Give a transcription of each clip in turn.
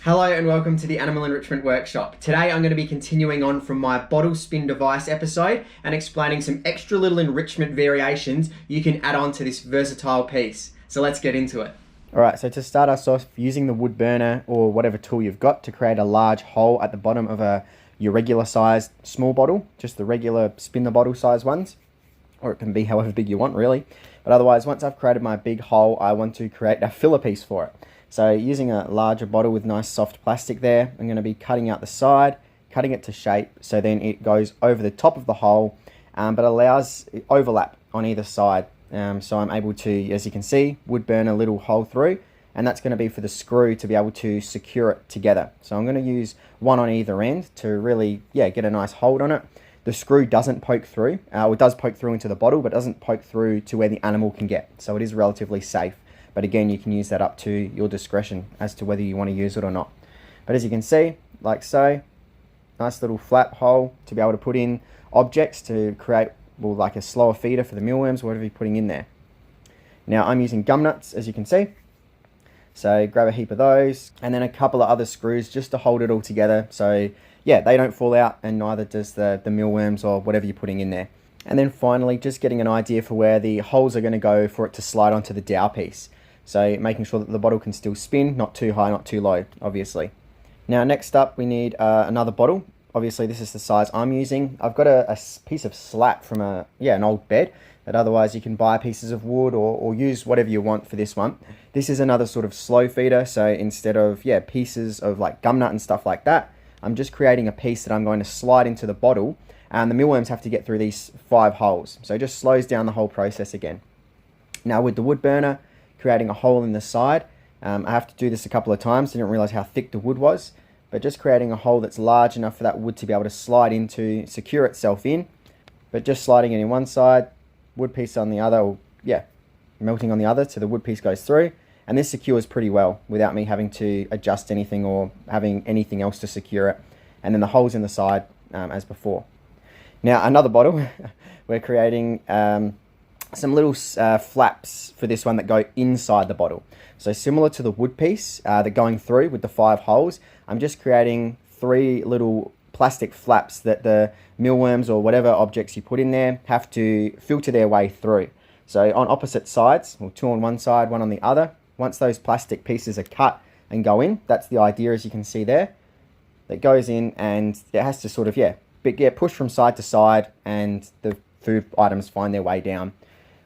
Hello and welcome to the Animal Enrichment Workshop. Today I'm going to be continuing on from my bottle spin device episode and explaining some extra little enrichment variations you can add on to this versatile piece. So let's get into it. Alright, so to start us off, using the wood burner or whatever tool you've got to create a large hole at the bottom of your regular sized small bottle, just the regular spin the bottle size ones, or it can be however big you want really. But otherwise, once I've created my big hole, I want to create a filler piece for it. So using a larger bottle with nice soft plastic there, I'm going to be cutting out the side, cutting it to shape, so then it goes over the top of the hole, but allows overlap on either side. So I'm able to, as you can see, wood burn a little hole through, and that's going to be for the screw to be able to secure it together. So I'm going to use one on either end to really, get a nice hold on it. The screw doesn't poke through, or it does poke through into the bottle, but doesn't poke through to where the animal can get. So it is relatively safe. But again, you can use that up to your discretion as to whether you want to use it or not. But as you can see, like so, nice little flap hole to be able to put in objects to create, well, like a slower feeder for the mealworms, whatever you're putting in there. Now I'm using gum nuts, as you can see. So grab a heap of those, and then a couple of other screws just to hold it all together. So yeah, they don't fall out, and neither does the mealworms or whatever you're putting in there. And then finally, just getting an idea for where the holes are going to go for it to slide onto the dowel piece. So making sure that the bottle can still spin, not too high, not too low, obviously. Now next up, we need another bottle. Obviously this is the size I'm using. I've got a piece of slat from an old bed, but otherwise you can buy pieces of wood or use whatever you want for this one. This is another sort of slow feeder, so instead of pieces of like gum nut and stuff like that, I'm just creating a piece that I'm going to slide into the bottle, and the mealworms have to get through these 5 holes. So it just slows down the whole process again. Now with the wood burner, creating a hole in the side. I have to do this a couple of times. I didn't realize how thick the wood was, but just creating a hole that's large enough for that wood to be able to slide into, secure itself in, but just sliding it in one side, wood piece on the other, or melting on the other, so the wood piece goes through, and this secures pretty well without me having to adjust anything or having anything else to secure it. And then the holes in the side as before. Now another bottle, we're creating some little flaps for this one that go inside the bottle. So similar to the wood piece that going through with the 5 holes, I'm just creating 3 little plastic flaps that the mealworms or whatever objects you put in there have to filter their way through. So on opposite sides, or 2 on one side, 1 on the other, once those plastic pieces are cut and go in, that's the idea, as you can see there. That goes in and it has to sort of, push from side to side, and the food items find their way down.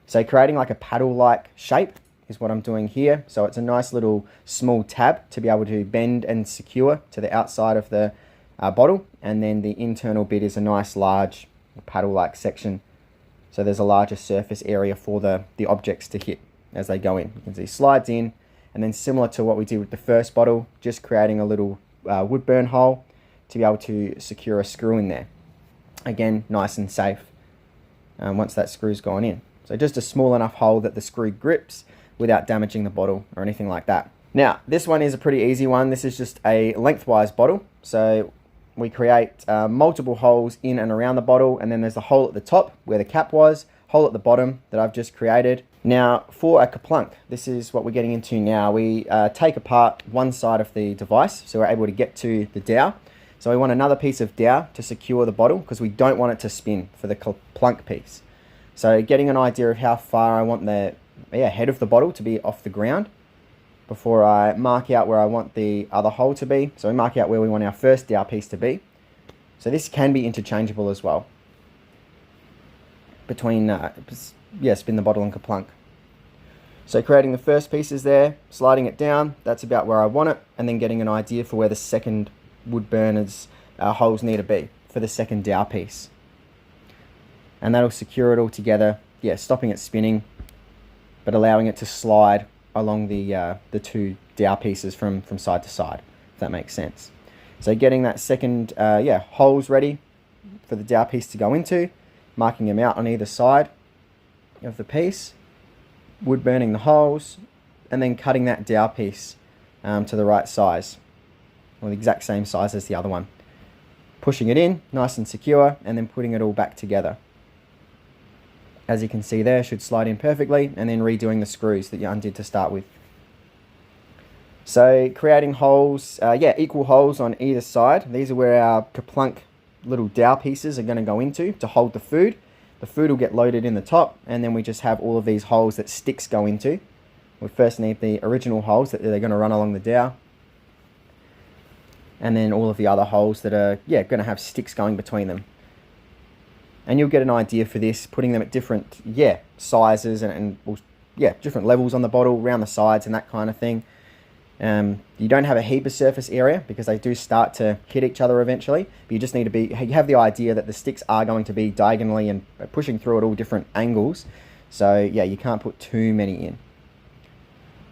So creating like a paddle-like shape is what I'm doing here. So it's a nice little small tab to be able to bend and secure to the outside of the bottle. And then the internal bit is a nice large paddle-like section. So there's a larger surface area for the objects to hit as they go in. You can see slides in, and then similar to what we did with the first bottle, just creating a little wood burn hole to be able to secure a screw in there. Again, nice and safe once that screw's gone in. So just a small enough hole that the screw grips without damaging the bottle or anything like that. Now, this one is a pretty easy one. This is just a lengthwise bottle. So we create multiple holes in and around the bottle, and then there's a hole at the top where the cap was, hole at the bottom that I've just created. Now, for a kaplunk, this is what we're getting into now. We take apart one side of the device, so we're able to get to the dowel. So we want another piece of dowel to secure the bottle because we don't want it to spin for the kaplunk piece. So getting an idea of how far I want the head of the bottle to be off the ground before I mark out where I want the other hole to be. So we mark out where we want our first dowel piece to be. So this can be interchangeable as well between spin the bottle and kaplunk. So creating the first pieces there, sliding it down, that's about where I want it, and then getting an idea for where the second wood burner's holes need to be for the second dowel piece. And that'll secure it all together, stopping it spinning, but allowing it to slide along the 2 dowel pieces from side to side, if that makes sense. So getting that second holes ready for the dowel piece to go into, marking them out on either side of the piece, wood burning the holes, and then cutting that dowel piece to the right size, or the exact same size as the other one. Pushing it in, nice and secure, and then putting it all back together. As you can see there, should slide in perfectly, and then redoing the screws that you undid to start with. So creating holes, equal holes on either side. These are where our kaplunk little dowel pieces are going to go into to hold the food. The food will get loaded in the top, and then we just have all of these holes that sticks go into. We first need the original holes that they're going to run along the dowel, and then all of the other holes that are going to have sticks going between them. And you'll get an idea for this, putting them at different sizes and different levels on the bottle, around the sides and that kind of thing. You don't have a heap of surface area because they do start to hit each other eventually, but you just need to you have the idea that the sticks are going to be diagonally and pushing through at all different angles. So you can't put too many in.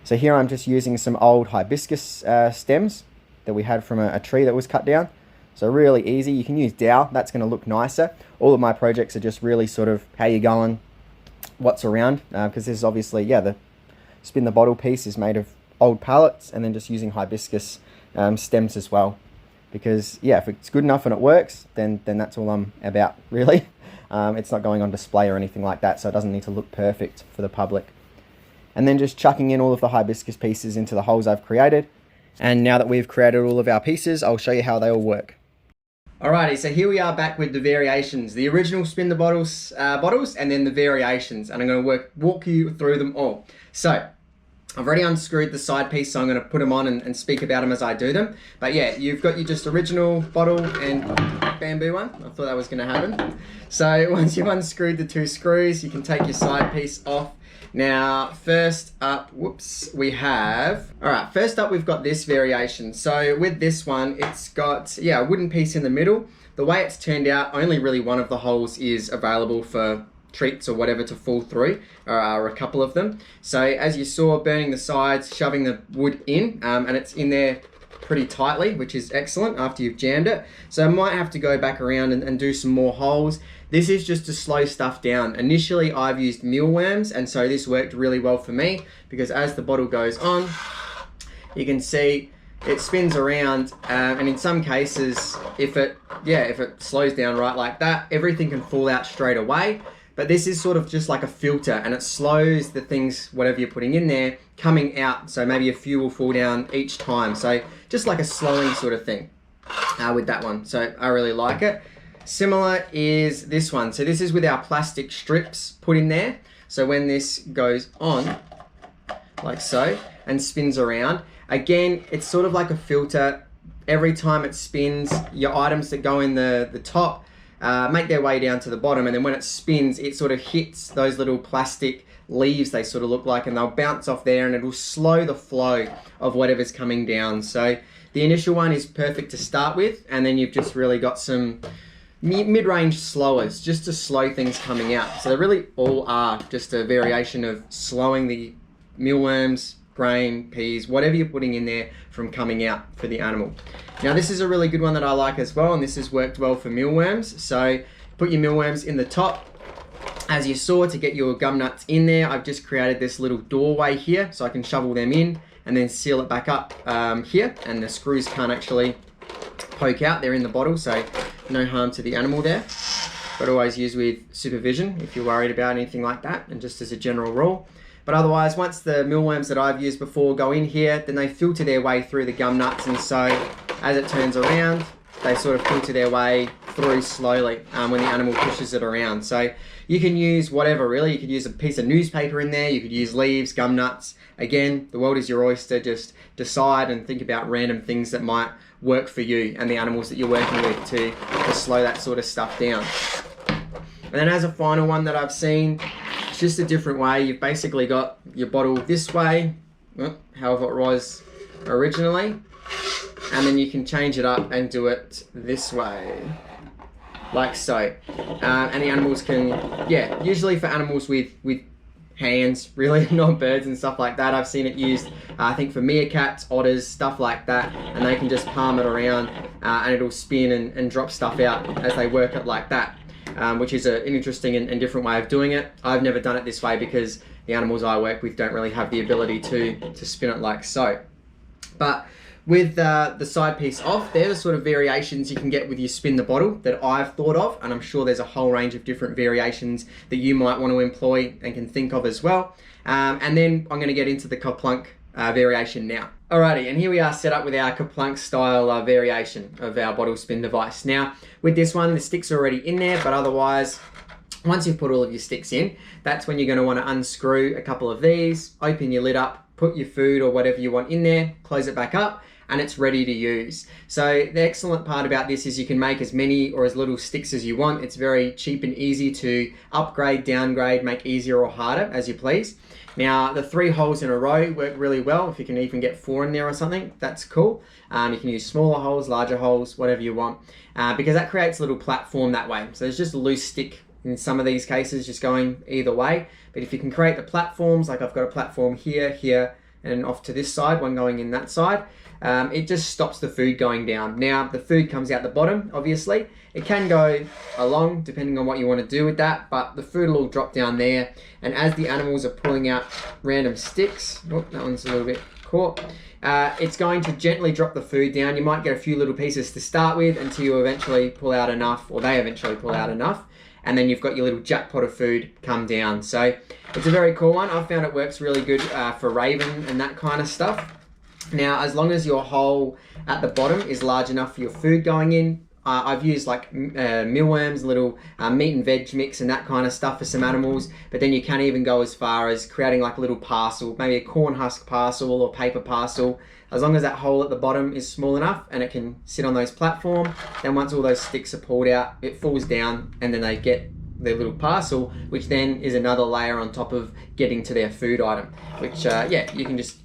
So here I'm just using some old hibiscus stems that we had from a tree that was cut down. So really easy. You can use dowel, that's going to look nicer. All of my projects are just really sort of how you going, what's around, because this is obviously, the spin the bottle piece is made of old pallets, and then just using hibiscus stems as well, because if it's good enough and it works, then that's all I'm about, really. It's not going on display or anything like that, so it doesn't need to look perfect for the public. And then just chucking in all of the hibiscus pieces into the holes I've created. And now that we've created all of our pieces, I'll show you how they all work. Alrighty, so here we are back with the variations, the original spin the bottles, and then the variations, and I'm going to walk you through them all. So I've already unscrewed the side piece, so I'm going to put them on and speak about them as I do them. But you've got your just original bottle and bamboo one. I thought that was going to happen. So once you've unscrewed the two screws, you can take your side piece off. Now, first up, we've got this variation. So with this one, it's got, a wooden piece in the middle. The way it's turned out, only really one of the holes is available for treats or whatever to fall through, or a couple of them. So as you saw, burning the sides, shoving the wood in, and it's in there pretty tightly, which is excellent after you've jammed it. So I might have to go back around and do some more holes. This is just to slow stuff down. Initially, I've used mealworms, and so this worked really well for me, because as the bottle goes on, you can see it spins around, and in some cases, if it slows down right like that, everything can fall out straight away. But this is sort of just like a filter, and it slows the things, whatever you're putting in there, coming out. So maybe a few will fall down each time. So just like a slowing sort of thing with that one. So I really like it. Similar is this one. So this is with our plastic strips put in there. So when this goes on, like so, and spins around, again, it's sort of like a filter. Every time it spins, your items that go in the top make their way down to the bottom, and then when it spins, it sort of hits those little plastic leaves, they sort of look like, and they'll bounce off there, and it'll slow the flow of whatever's coming down. So the initial one is perfect to start with, and then you've just really got some mid-range slowers just to slow things coming out. So they really all are just a variation of slowing the mealworms, grain, peas, whatever you're putting in there from coming out for the animal. Now this is a really good one that I like as well, and this has worked well for mealworms. So put your mealworms in the top. As you saw, to get your gum nuts in there, I've just created this little doorway here so I can shovel them in and then seal it back up here, and the screws can't actually poke out. They're in the bottle, so no harm to the animal there. But always use with supervision if you're worried about anything like that, and just as a general rule. But otherwise, once the mealworms that I've used before go in here, then they filter their way through the gum nuts, and so as it turns around, they sort of filter their way through slowly when the animal pushes it around. So you can use whatever, really. You could use a piece of newspaper in there, you could use leaves, gum nuts. Again, the world is your oyster. Just decide and think about random things that might work for you and the animals that you're working with to slow that sort of stuff down. And then as a final one that I've seen, it's just a different way. You've basically got your bottle this way, however it was originally, and then you can change it up and do it this way, like so. And the animals can, usually for animals with hands, really, not birds and stuff like that. I've seen it used, I think, for meerkats, otters, stuff like that, and they can just palm it around and it'll spin and drop stuff out as they work it like that. Which is an interesting and different way of doing it. I've never done it this way because the animals I work with don't really have the ability to spin it like so. But with the side piece off, they're the sort of variations you can get with your spin the bottle that I've thought of, and I'm sure there's a whole range of different variations that you might want to employ and can think of as well. And then I'm going to get into the kaplunk variation now. Alrighty, and here we are set up with our Kaplunk style variation of our bottle spin device. Now, with this one, the sticks are already in there, but otherwise, once you've put all of your sticks in, that's when you're going to want to unscrew a couple of these, open your lid up, put your food or whatever you want in there, close it back up, and it's ready to use. So the excellent part about this is you can make as many or as little sticks as you want. It's very cheap and easy to upgrade, downgrade, make easier or harder as you please. Now, the 3 holes in a row work really well. If you can even get 4 in there or something, that's cool. You can use smaller holes, larger holes, whatever you want, because that creates a little platform that way. So there's just a loose stick in some of these cases, just going either way. But if you can create the platforms, like I've got a platform here, here, and off to this side, one going in that side, it just stops the food going down. Now, the food comes out the bottom, obviously. It can go along, depending on what you want to do with that, but the food will all drop down there. And as the animals are pulling out random sticks, oh, that one's a little bit caught, it's going to gently drop the food down. You might get a few little pieces to start with until you eventually pull out enough, or they eventually pull out enough, and then you've got your little jackpot of food come down. So it's a very cool one. I've found it works really good for raven and that kind of stuff. Now, as long as your hole at the bottom is large enough for your food going in, I've used like mealworms, little meat and veg mix and that kind of stuff for some animals, but then you can even go as far as creating like a little parcel, maybe a corn husk parcel or paper parcel. As long as that hole at the bottom is small enough and it can sit on those platforms, then once all those sticks are pulled out, it falls down and then they get their little parcel, which then is another layer on top of getting to their food item, which yeah, you can just,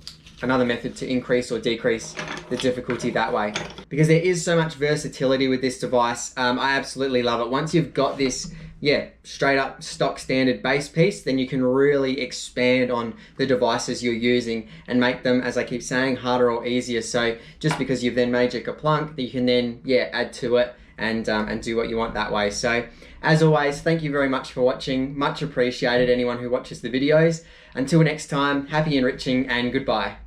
another method to increase or decrease the difficulty that way. Because there is so much versatility with this device, I absolutely love it. Once you've got this, yeah, straight up stock standard base piece, then you can really expand on the devices you're using and make them, as I keep saying, harder or easier. So just because you've then made your Kaplunk, you can then, yeah, add to it and do what you want that way. So as always, thank you very much for watching. Much appreciated, anyone who watches the videos. Until next time, happy enriching and goodbye.